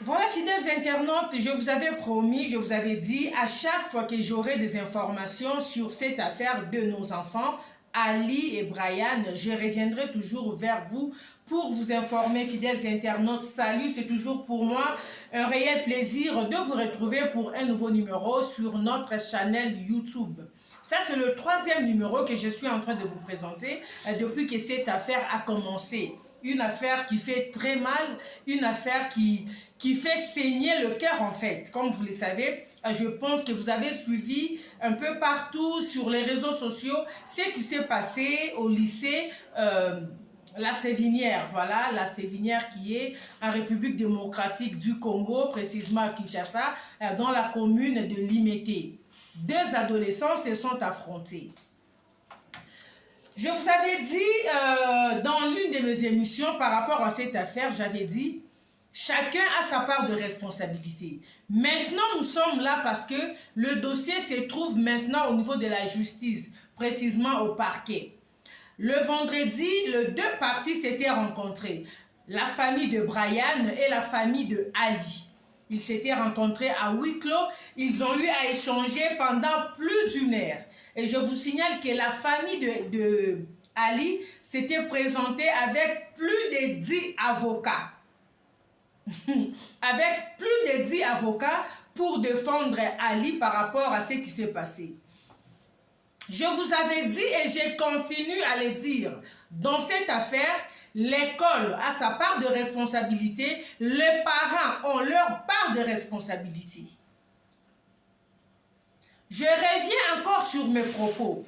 Voilà, fidèles internautes, je vous avais promis, je vous avais dit, à chaque fois que j'aurai des informations sur cette affaire de nos enfants, Ali et Brian, je reviendrai toujours vers vous pour vous informer, fidèles internautes. Salut, c'est toujours pour moi un réel plaisir de vous retrouver pour un nouveau numéro sur notre chaîne YouTube. Ça, c'est le troisième numéro que je suis en train de vous présenter depuis que cette affaire a commencé. Une affaire qui fait très mal, une affaire qui fait saigner le cœur en fait. Comme vous le savez, je pense que vous avez suivi un peu partout sur les réseaux sociaux ce qui s'est passé au lycée La Sévinière. Voilà, La Sévinière qui est en République démocratique du Congo, précisément à Kinshasa, dans la commune de Limete. Deux adolescents se sont affrontés. Je vous avais dit dans l'une de mes émissions par rapport à cette affaire, j'avais dit chacun a sa part de responsabilité. Maintenant, nous sommes là parce que le dossier se trouve maintenant au niveau de la justice, précisément au parquet. Le vendredi, les deux parties s'étaient rencontrées. La famille de Brian et la famille de Ali. Ils s'étaient rencontrés à huis clos. Ils ont eu à échanger pendant plus d'une heure. Et je vous signale que la famille de Ali s'était présentée avec plus de 10 avocats. Avec plus de 10 avocats pour défendre Ali par rapport à ce qui s'est passé. Je vous avais dit et je continue à le dire. Dans cette affaire, l'école a sa part de responsabilité, les parents ont leur part de responsabilité. Je reviens encore sur mes propos.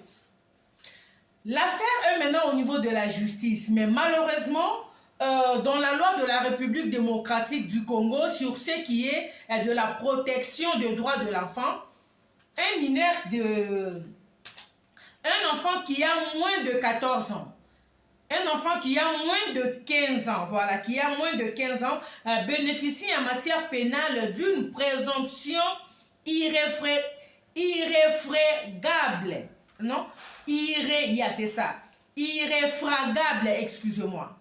L'affaire est maintenant au niveau de la justice, mais malheureusement, dans la loi de la République démocratique du Congo sur ce qui est de la protection des droits de l'enfant, un enfant qui a moins de 14 ans, un enfant qui a moins de 15 ans, voilà, qui a moins de 15 ans, bénéficie en matière pénale d'une présomption irréfragable, non? C'est ça, irréfragable, excusez-moi.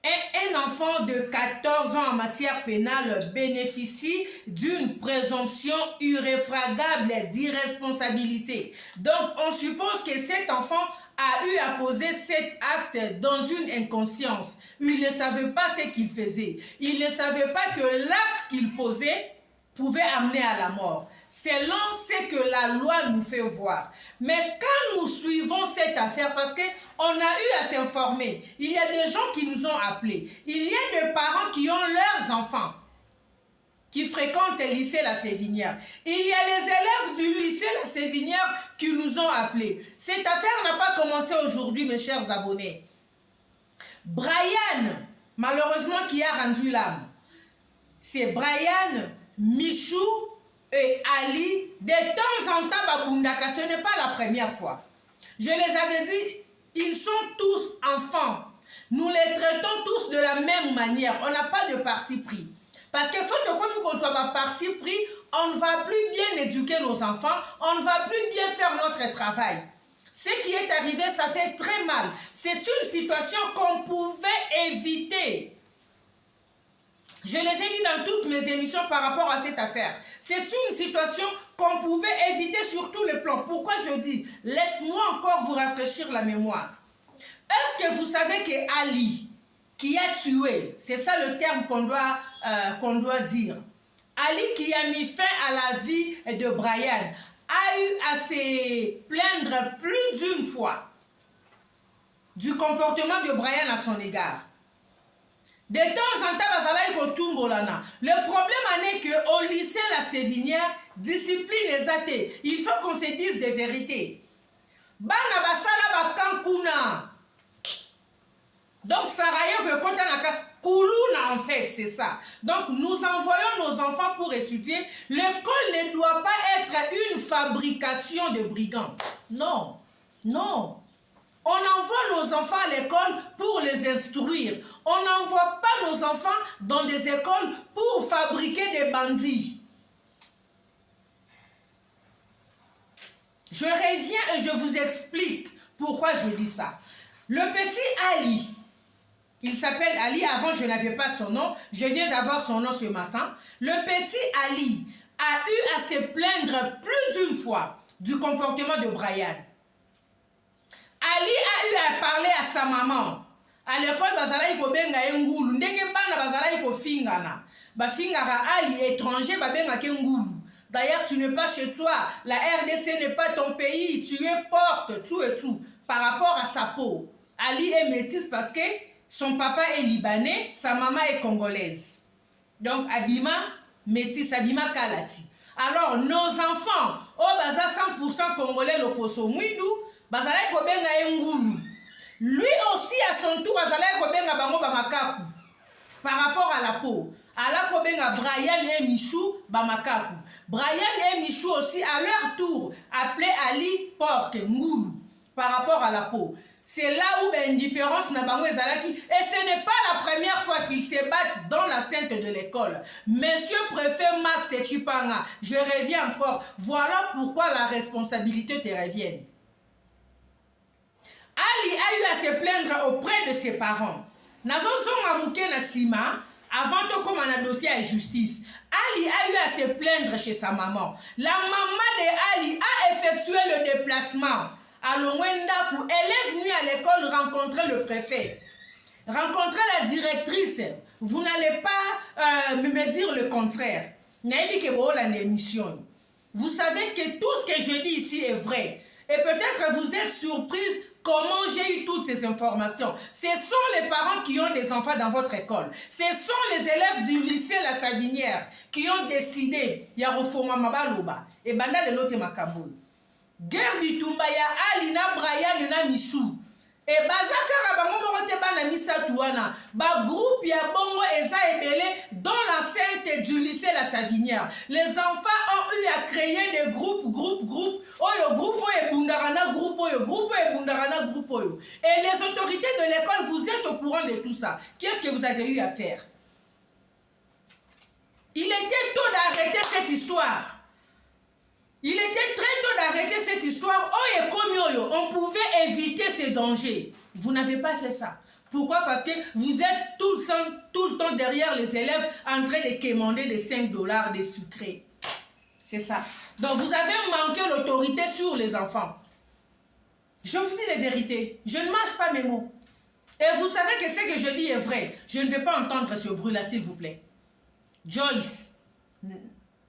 Un enfant de 14 ans en matière pénale bénéficie d'une présomption irréfragable d'irresponsabilité. Donc, on suppose que cet enfant a eu à poser cet acte dans une inconscience. Il ne savait pas ce qu'il faisait. Il ne savait pas que l'acte qu'il posait pouvait amener à la mort. Selon ce que la loi nous fait voir. Mais quand nous suivons cette affaire, parce qu'on a eu à s'informer, il y a des gens qui nous ont appelés. Il y a des parents qui ont leurs enfants qui fréquentent le lycée La Sévinière. Il y a les élèves du lycée La Sévinière qui nous ont appelés. Cette affaire n'a pas commencé aujourd'hui, mes chers abonnés. Brian, malheureusement, qui a rendu l'âme. C'est Brian, Michou et Ali. De temps en temps, Babundaka, ce n'est pas la première fois. Je les avais dit, ils sont tous enfants. Nous les traitons tous de la même manière. On n'a pas de parti pris. Parce que soit qu'on soit pas parti pris, on ne va plus bien éduquer nos enfants, on ne va plus bien faire notre travail. Ce qui est arrivé, ça fait très mal. C'est une situation qu'on pouvait éviter. Je les ai dit dans toutes mes émissions par rapport à cette affaire. C'est une situation qu'on pouvait éviter sur tous les plans. Pourquoi je dis, laisse-moi encore vous rafraîchir la mémoire. Est-ce que vous savez que Ali, qui a tué, c'est ça le terme qu'on doit dire, Ali qui a mis fin à la vie de Brian, a eu à se plaindre plus d'une fois du comportement de Brian à son égard. De temps en temps, le problème est qu'au lycée La Sévinière, discipline les athées. Il faut qu'on se dise des vérités. Bana basala bakankuna. Donc, Saraya veut qu'on Koulouna, en fait, c'est ça. Donc, nous envoyons nos enfants pour étudier. L'école ne doit pas être une fabrication de brigands. Non, non. On envoie nos enfants à l'école pour les instruire. On n'envoie pas nos enfants dans des écoles pour fabriquer des bandits. Je reviens et je vous explique pourquoi je dis ça. Le petit Ali, Il s'appelle Ali. Avant, je n'avais pas son nom. Je viens d'avoir son nom ce matin. Le petit Ali a eu à se plaindre plus d'une fois du comportement de Brian. Ali a eu à parler à sa maman. À l'école, bazala ko benga engulu. Ndenge bana bazala ko fingana. Ba fingara Ali étranger ba benga ke ngulu. D'ailleurs, tu n'es pas chez toi. La RDC n'est pas ton pays. Tu es porte, tout et tout. Par rapport à sa peau. Ali est métisse parce que son papa est libanais, sa maman est congolaise. Donc, Abima, métisse, Abima Kalati. Alors, nos enfants, oh, baza 100% congolais, l'oposo mouidou, bazala kobenga engulu. Lui aussi, à son tour, bazala kobenga bango bamakaku. Par rapport à la peau. Ala kobenga Brian et Michou bamakaku. Brian et Michou aussi, à leur tour, appelaient Ali porte, ngoulou. Par rapport à la peau. C'est là où l'indifférence n'a pas ezalaki. Et ce n'est pas la première fois qu'ils se battent dans la scène de l'école. Monsieur préfet Max et Chipanga, je reviens encore. Voilà pourquoi la responsabilité te revient. Ali a eu à se plaindre auprès de ses parents. Nazo zonga mouke na sima, avant de comme un dossier à justice. Ali a eu à se plaindre chez sa maman. La maman de Ali a effectué le déplacement. À Longwendaku, elle est venue à l'école rencontrer le préfet, rencontrer la directrice. Vous n'allez pas me dire le contraire. Vous savez que tout ce que je dis ici est vrai. Et peut-être que vous êtes surprise comment j'ai eu toutes ces informations. Ce sont les parents qui ont des enfants dans votre école. Ce sont les élèves du lycée La Savinière qui ont décidé. Il y a Rofoma Mabaloba et Banda de l'autre Makaboul. Guerre bitumba ya Ali na Brian na Michou. Et bazaka bango moko te bana misatuana. Ba groupe ya bongo eza ebele dans l'enceinte du lycée La Savinière. Les enfants ont eu à créer des groupes. Oyo groupe oyo bundarana groupe oyo groupe oyo. Et les autorités de l'école, vous êtes au courant de tout ça. Qu'est-ce que vous avez eu à faire? Il était temps d'arrêter cette histoire. Il était très tôt d'arrêter cette histoire. On pouvait éviter ces dangers. Vous n'avez pas fait ça. Pourquoi? Parce que vous êtes tout le temps derrière les élèves en train de quémander des $5 des sucrés. C'est ça. Donc vous avez manqué l'autorité sur les enfants. Je vous dis la vérité. Je ne mâche pas mes mots. Et vous savez que ce que je dis est vrai. Je ne vais pas entendre ce bruit-là, s'il vous plaît. Joyce,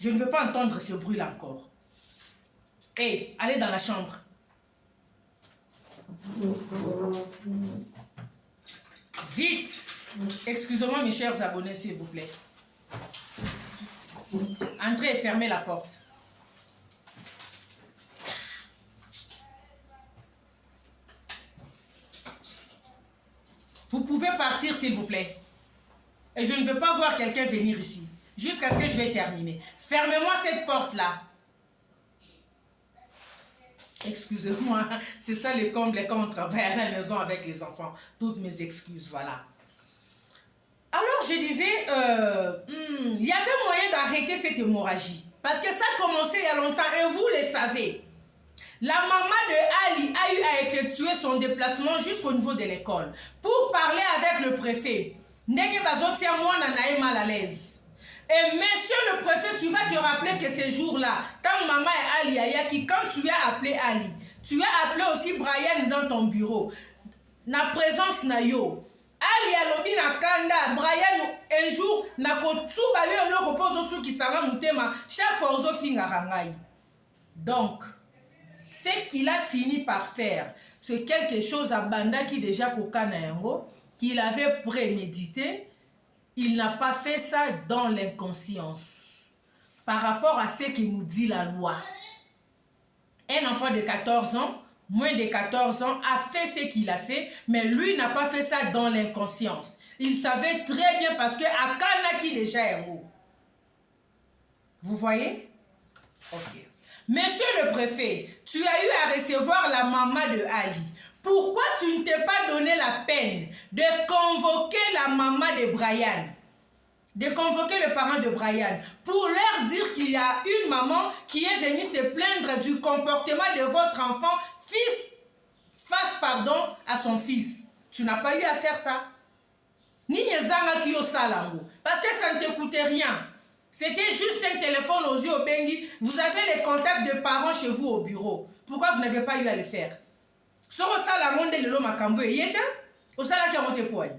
je ne veux pas entendre ce bruit-là encore. Hey, allez dans la chambre. Vite. Excusez-moi mes chers abonnés, s'il vous plaît. Entrez et fermez la porte. Vous pouvez partir, s'il vous plaît. Et je ne veux pas voir quelqu'un venir ici. Jusqu'à ce que je vais terminer. Fermez-moi cette porte-là. Excusez-moi, c'est ça le comble quand on travaille à la maison avec les enfants. Toutes mes excuses, voilà. Alors je disais, il y avait moyen d'arrêter cette hémorragie. Parce que ça a commencé il y a longtemps et vous le savez. La maman de Ali a eu à effectuer son déplacement jusqu'au niveau de l'école pour parler avec le préfet. Ndenge bazotia mwana na ye mal à l'aise. Et monsieur le préfet, tu vas te rappeler que ces jours-là, quand maman et Ali Ayaki, quand tu as appelé Ali, tu as appelé aussi Brian dans ton bureau. Na présence na yo. Ali alobi na kanda, Brian un jour na kotsuba yo no repose sur qui sanga mutema, chaque fois ozo finga rangai. Donc, ce qu'il a fini par faire, c'est quelque chose à Banda qui déjà kokana yango, qu'il avait prémédité. Il n'a pas fait ça dans l'inconscience. Par rapport à ce que nous dit la loi. Un enfant de 14 ans, moins de 14 ans, a fait ce qu'il a fait, mais lui n'a pas fait ça dans l'inconscience. Il savait très bien parce que Akanaki déjà est mot. Vous voyez? Ok. Monsieur le préfet, tu as eu à recevoir la maman de Ali. Pourquoi tu ne t'es pas donné la peine de convoquer la maman de Brian, de convoquer les parents de Brian, pour leur dire qu'il y a une maman qui est venue se plaindre du comportement de votre enfant face à son fils? Tu n'as pas eu à faire ça. Ni nyezanga ki yo salango. Parce que ça ne te coûtait rien. C'était juste un téléphone aux yeux au bengi. Vous avez les contacts de parents chez vous au bureau. Pourquoi vous n'avez pas eu à le faire? Soro salango nde lelo makambo yeka. Osala ki amote poigne.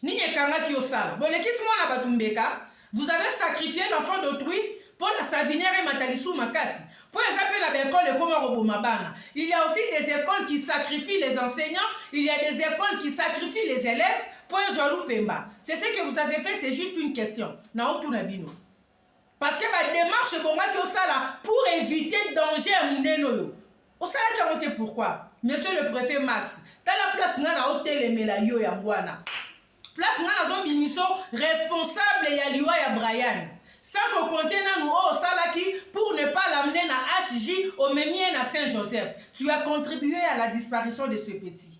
Ni nyekanga ki yo sala. Bon, lekisi mwana batumbeka. Vous avez sacrifié l'enfant d'autrui pour la savinière et matalisou makasi. Pour les écoles et comment robomabana. Il y a aussi des écoles qui sacrifient les enseignants. Il y a des écoles qui sacrifient les élèves. Pour les pemba. C'est ce que vous avez fait, c'est juste une question. Parce que la démarche bonga qui osala pour éviter danger à muneno. Osala qui a monté pourquoi? Monsieur le préfet Max, dans la place na hôtel et melayo ya mwana. Place na zo biniso responsable ya liwa ya Brian. Sans qu'on compte nous au salaki pour ne pas l'amener à HJ au Mémien à Saint-Joseph. Tu as contribué à la disparition de ce petit.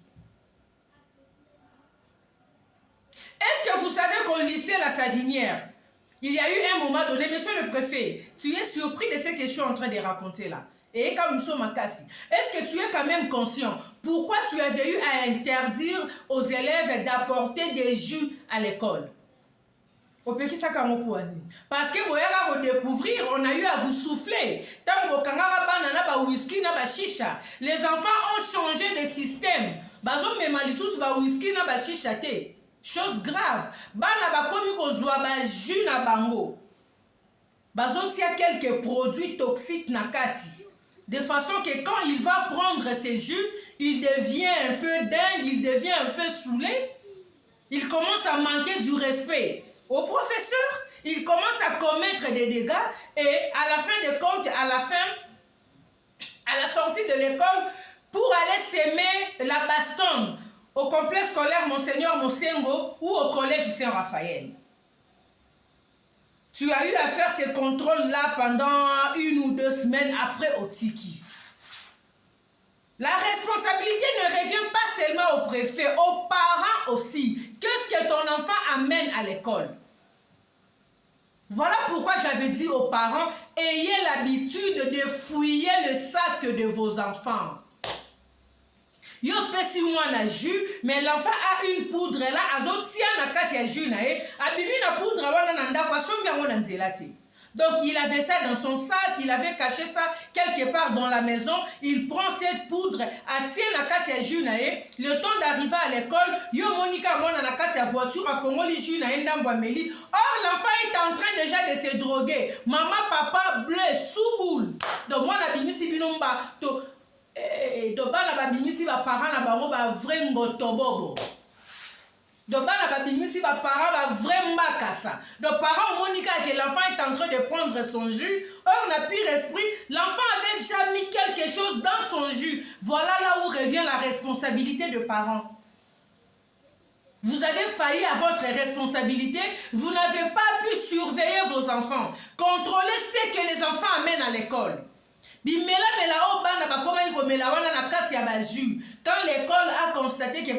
Est-ce que vous savez qu'au lycée La Savinière, il y a eu un moment donné, monsieur le préfet, tu es surpris de ce que je suis en train de raconter là. Et comme nous sommes à Kassi, est-ce que tu es quand même conscient pourquoi tu avais eu à interdire aux élèves d'apporter des jus à l'école? Parce que vous allez redécouvrir, on a eu à vous souffler. Les enfants ont changé de système. Chose grave. Il y a quelques produits toxiques nakati. De façon que quand il va prendre ses jus, il devient un peu dingue, il devient un peu saoulé. Il commence à manquer du respect au professeur, il commence à commettre des dégâts et à la fin de compte, à la sortie de l'école, pour aller s'aimer la bastonne au complexe scolaire Monseigneur Mosengo ou au collège Saint-Raphaël. Tu as eu à faire ces contrôles-là pendant 1 ou 2 semaines après Otiki. La responsabilité ne revient pas seulement au préfet, aux parents aussi. Qu'est-ce que ton enfant amène à l'école? Voilà pourquoi j'avais dit aux parents, ayez l'habitude de fouiller le sac de vos enfants. Yo pesi mwana jus, mais l'enfant a une poudre là, azotia na kati ya jus na e, abimi na poudre wana na ndako asombi yango na nzela te. Donc il avait ça dans son sac, il avait caché ça quelque part dans la maison, il prend cette poudre, atie na kati ya jus na e, le temps d'arriver à l'école, yo monika mwana na kati ya voiture afongoli jus na e ndambo ameli. Or l'enfant est en train déjà de se droguer. Maman, papa, bleu, souboule. Donc moi na bimisi binomba to dobana babimisi ba parents na bango ba vrai ngotobobo. Dobana babimisi ba parents ba vrai mbakasa. Donc parents monika que l'enfant est en train de prendre son jus. Or n'a plus esprit, l'enfant avait déjà mis quelque chose dans son jus. Voilà là où revient la responsabilité de parents. Vous avez failli à votre responsabilité, vous n'avez pas pu surveiller vos enfants, contrôler ce que les enfants amènent à l'école. Quand l'école a constaté que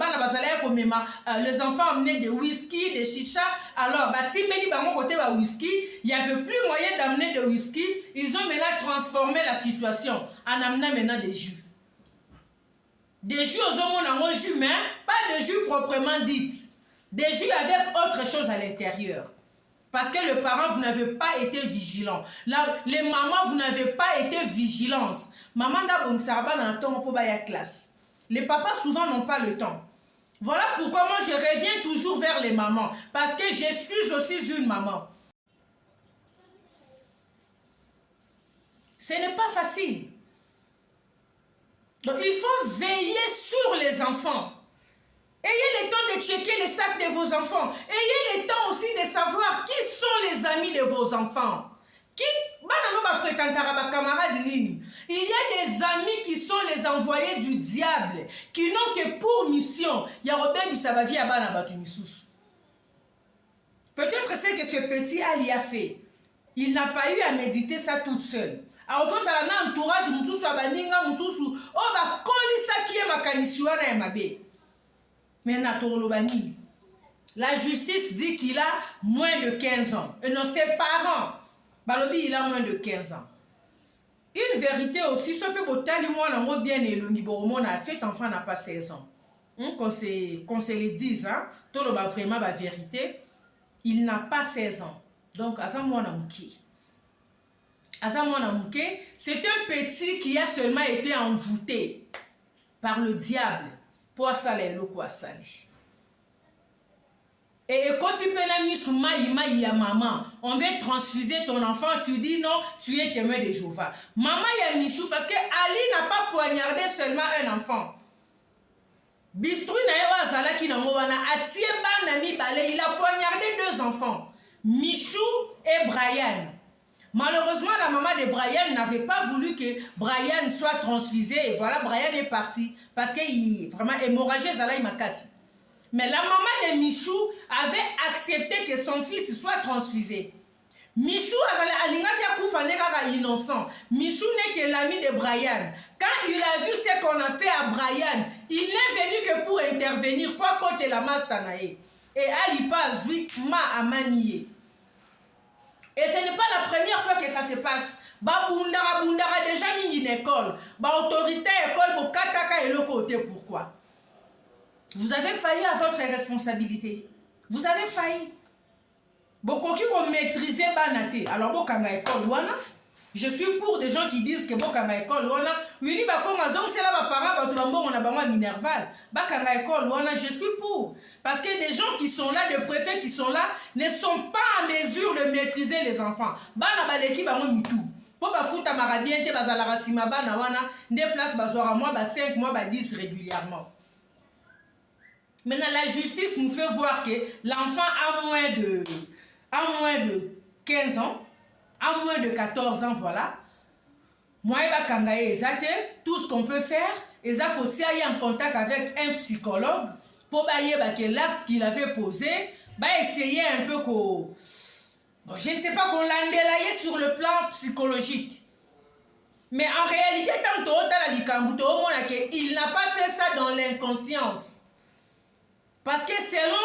les enfants amenaient des whisky, des chicha, alors whisky, il n'y avait plus moyen d'amener de whisky, ils ont maintenant transformé la situation en amenant maintenant des jus. Des jus aux hommes jus, mais pas de jus proprement dit. Des jus avec autre chose à l'intérieur. Parce que le parent, vous n'avez pas été vigilant. Là, les mamans, vous n'avez pas été vigilantes. Maman d'abonsarba dans le temps pour la classe. Les papas, souvent, n'ont pas le temps. Voilà pourquoi moi, je reviens toujours vers les mamans. Parce que je suis aussi une maman. Ce n'est pas facile. Donc, il faut veiller sur les enfants. Ayez le temps de checker les sacs de vos enfants. Ayez le temps aussi de savoir qui sont les amis de vos enfants. Il y a des amis qui sont les envoyés du diable, qui n'ont que pour mission. Peut-être c'est que ce petit Ali a fait. Il n'a pas eu à méditer ça toute seule. Alors quand ça a un entourage, la justice dit qu'il a moins de 15 ans. Et non, ses parents, Balobi, il a moins de 15 ans. Une vérité aussi, ce peut bien éloigné, cet enfant n'a pas 16 ans. qu'on se le dise, hein, tout le bas vraiment la vérité, il n'a pas 16 ans. Donc, c'est un petit qui a seulement été envoûté par le diable pour saler le quoi sali. Et quand tu peux la mise sous maï maman, on veut transfuser ton enfant, tu dis non, tu es témoin de Jéhovah. Maman ya Michou parce que Ali n'a pas poignardé seulement un enfant. Bistrou na yewa zalaki na mowana atie bana mi balé, il a poignardé 2 enfants, Michou et Brian. Malheureusement, la maman de Brian n'avait pas voulu que Brian soit transfusé et voilà, Brian est parti parce qu'il vraiment hémorragie zala imakasi. Mais la maman de Michou avait accepté que son fils soit transfusé. Michou est innocent. Michou n'est que l'ami de Brian. Quand il a vu ce qu'on a fait à Brian, il n'est venu que pour intervenir, pour côté la mastanae. Et Ali passe, lui, ma amanié. Et ce n'est pas la première fois que ça se passe. Bundara déjà mis une école. Autorité école pour kataka et le côté. Pourquoi? Vous avez failli à votre responsabilité. Vous avez failli. Beaucoup qui vont maîtriser Banate. Alors, Bokanga école, je suis pour des gens qui disent que Bokanga école, oui, c'est là, ma parent, on a minerval. Bakanga école, je suis pour. Parce que des gens qui sont là, des préfets qui sont là, ne sont pas en mesure de maîtriser les enfants. Bana baleki bango mitou. Pour bafuta maradiente bazalara sima bana wana, des places bazora moi 5 mois 10 régulièrement. Maintenant, la justice nous fait voir que l'enfant a moins de 15 ans, a moins de 14 ans, voilà. Moi, tout ce qu'on peut faire, et ça est en contact avec un psychologue pour que l'acte qu'il avait posé, essayer un peu qu'on... Bon, je ne sais pas qu'on l'a délayé sur le plan psychologique. Mais en réalité, il n'a pas fait ça dans l'inconscience. Parce que selon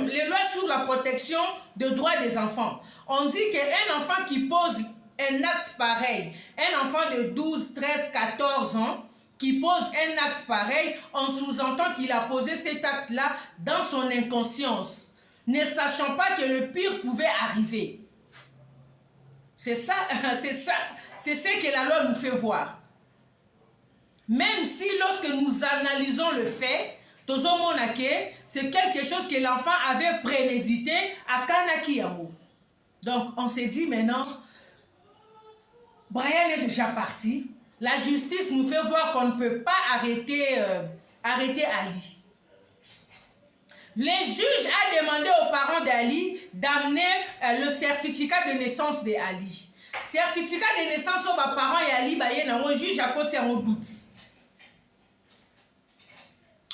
les lois sur la protection des droits des enfants, on dit qu'un enfant qui pose un acte pareil, un enfant de 12, 13, 14 ans, qui pose un acte pareil, on sous-entend qu'il a posé cet acte-là dans son inconscience, ne sachant pas que le pire pouvait arriver. C'est ça, c'est ce que la loi nous fait voir. Même si lorsque nous analysons le fait, c'est quelque chose que l'enfant avait prémédité à Kanakiyamo. Donc on s'est dit maintenant, Brian est déjà parti. La justice nous fait voir qu'on ne peut pas arrêter Ali. Les juges ont demandé aux parents d'Ali d'amener le certificat de naissance de Ali. Certificat de naissance aux parents d'Ali, le juge a posé un doute.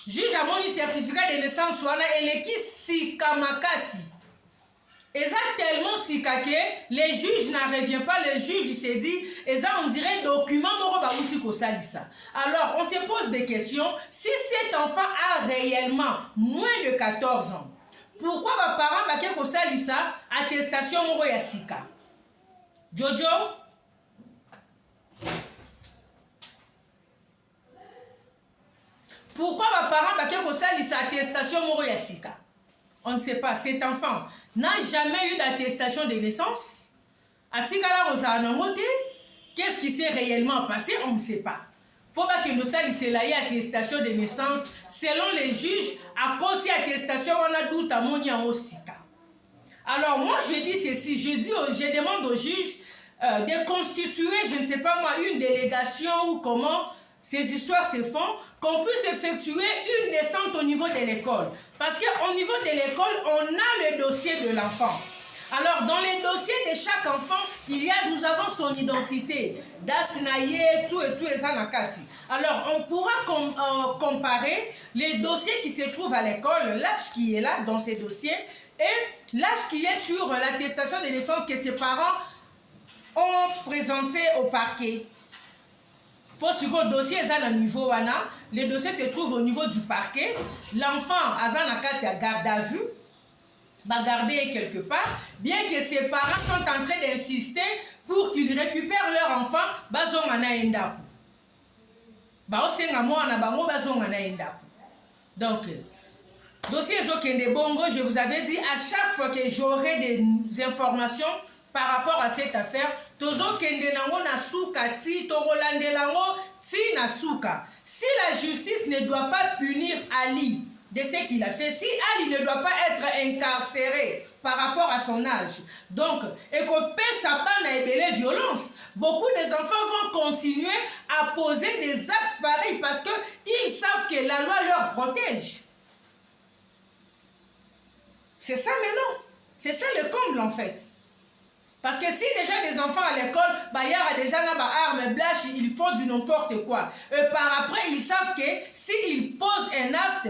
Juge a mon certificat de naissance et les qui si kamakasi. Et ça tellement si que les juges n'en reviennent pas, les juges s'est dit, et ça on dirait document alors on se pose des questions, si cet enfant a réellement moins de 14 ans, pourquoi les parents vont faire ça attestation moro ya sika? Jojo? Pourquoi les parents vont faire cette attestation moro ya sika? On ne sait pas. Cet enfant n'a jamais eu d'attestation de naissance. Qu'est-ce qui s'est réellement passé? On ne sait pas. Pour que nous sachions attestation de naissance, selon les juges, à cause de l'attestation, on a doute à mon sika. Alors moi je dis ceci, je demande aux juges de constituer, je ne sais pas moi, une délégation ou comment ces histoires se font, qu'on puisse effectuer une descente au niveau de l'école. Parce qu'au niveau de l'école, on a le dossier de l'enfant. Alors, dans les dossiers de chaque enfant, nous avons son identité, date naïe, tout et tout et ça nakati. Alors, on pourra comparer les dossiers qui se trouvent à l'école, l'âge qui est là dans ces dossiers, et l'âge qui est sur l'attestation de naissance que ses parents ont présenté au parquet. Pour ce que le dossier est à niveau wana, les dossiers se trouvent au niveau du parquet. L'enfant a un garde à vue, va garder quelque part, bien que ses parents sont en train d'insister pour qu'ils récupèrent leur enfant, baosenga mwana bango bazonga na endako. Donc dossier Zokende Bongo, je vous avais dit, à chaque fois que j'aurai des informations par rapport à cette affaire, Tozo Kende Nango Nasuka Ti, Torolande Lango Ti Nasuka. Si la justice ne doit pas punir Ali de ce qu'il a fait, si Ali ne doit pas être incarcéré par rapport à son âge, donc, et qu'on peut s'apprendre à ébeler violence, beaucoup des enfants vont continuer à poser des actes pareils parce qu'ils savent que la loi leur protège. C'est ça maintenant. C'est ça le comble en fait. Parce que si déjà des enfants à l'école, bah, il y a déjà des armes blanches, ils font du n'importe quoi. Par après, ils savent que s'ils posent un acte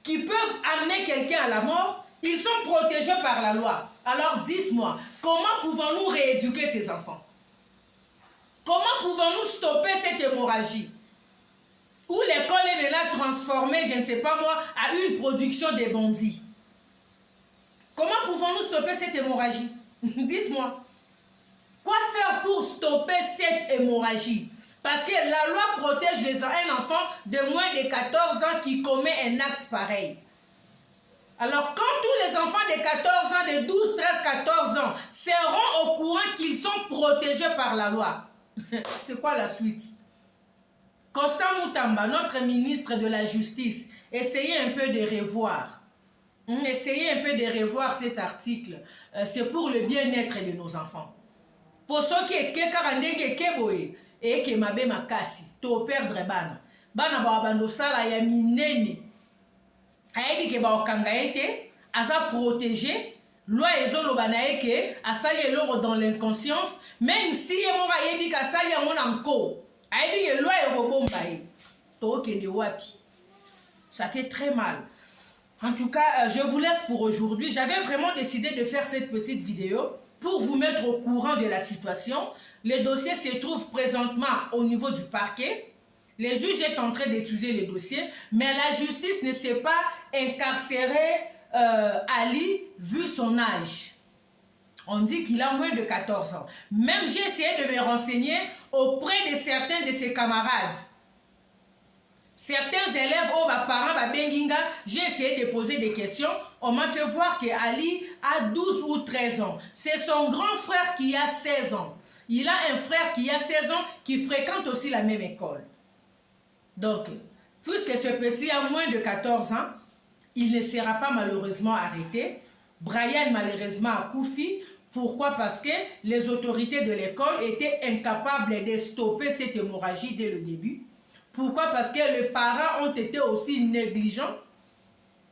qui peut amener quelqu'un à la mort, ils sont protégés par la loi. Alors dites-moi, comment pouvons-nous rééduquer ces enfants? Comment pouvons-nous stopper cette hémorragie? Où l'école est maintenant transformée, je ne sais pas moi, à une production de bandits. Comment pouvons-nous stopper cette hémorragie? Dites-moi. Quoi faire pour stopper cette hémorragie? Parce que la loi protège un enfant de moins de 14 ans qui commet un acte pareil. Alors quand tous les enfants de 14 ans, de 12, 13, 14 ans seront au courant qu'ils sont protégés par la loi, c'est quoi la suite? Constant Moutamba, notre ministre de la Justice, essayez un peu de revoir. Essayez un peu de revoir cet article. C'est pour le bien-être de nos enfants. Pour ceux qui est karandenge keboye et qui mabe makasi, to perdre bana. Bana ba bando sala ya minene. Ayebi ke ba okanga ete, aza protégé. Loi ezolo bana eke, asali eloro dans l'inconscience, même si yemora yebi ka sali yango nanko. Ayebi ke loi ekobomba e. To okende wapi. Ça fait très mal. En tout cas, je vous laisse pour aujourd'hui. J'avais vraiment décidé de faire cette petite vidéo pour vous mettre au courant de la situation. Le dossier se trouve présentement au niveau du parquet. Le juge est en train d'étudier le dossier, mais la justice ne s'est pas incarcérée Ali vu son âge. On dit qu'il a moins de 14 ans. Même j'ai essayé de me renseigner auprès de certains de ses camarades. Certains élèves, parents, j'ai essayé de poser des questions. On m'a fait voir que Ali a 12 ou 13 ans. C'est son grand frère qui a 16 ans. Il a un frère qui a 16 ans qui fréquente aussi la même école. Donc, puisque ce petit a moins de 14 ans, il ne sera pas malheureusement arrêté. Brian malheureusement a Koufi. Pourquoi? Parce que les autorités de l'école étaient incapables de stopper cette hémorragie dès le début. Pourquoi? Parce que les parents ont été aussi négligents,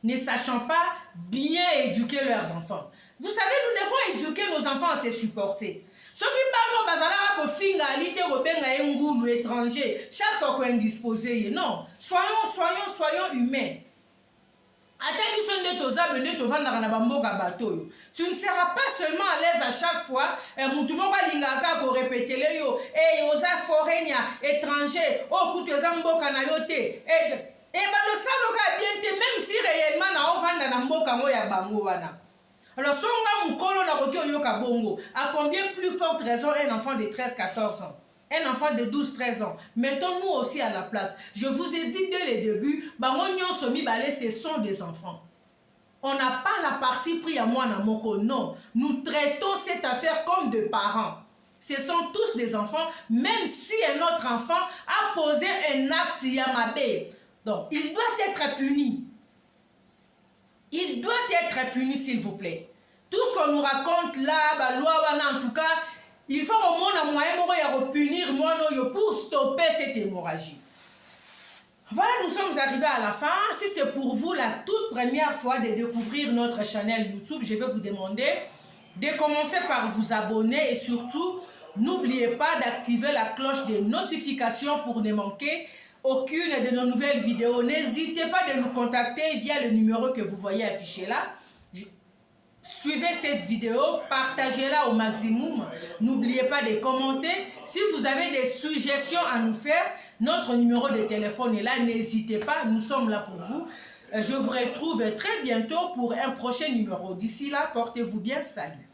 ne sachant pas bien éduquer leurs enfants. Vous savez, nous devons éduquer nos enfants à se supporter. Ceux qui parlent bazala ko finga alite ko benga ngulu étranger, chaque fois qu'on est indisposé, non. Soyons humains. Tu ne seras pas seulement à l'aise à chaque fois. Même si réellement alors, à combien plus forte raison un enfant de 13-14 ans? Un enfant de 12-13 ans. Mettons-nous aussi à la place. Je vous ai dit dès le début, ce sont des enfants. On n'a pas la partie pris à moi dans mon corps. Non. Nous traitons cette affaire comme des parents. Ce sont tous des enfants, même si un autre enfant a posé un acte Yamabé. Donc, il doit être puni. Il doit être puni, s'il vous plaît. Tout ce qu'on nous raconte là, en tout cas, il faut au moins un moyen de punir pour stopper cette hémorragie. Voilà, nous sommes arrivés à la fin. Si c'est pour vous la toute première fois de découvrir notre chaîne YouTube, je vais vous demander de commencer par vous abonner et surtout, n'oubliez pas d'activer la cloche de notification pour ne manquer aucune de nos nouvelles vidéos. N'hésitez pas de nous contacter via le numéro que vous voyez affiché là. Suivez cette vidéo, partagez-la au maximum. N'oubliez pas de commenter. Si vous avez des suggestions à nous faire, notre numéro de téléphone est là. N'hésitez pas, nous sommes là pour vous. Je vous retrouve très bientôt pour un prochain numéro. D'ici là, portez-vous bien. Salut.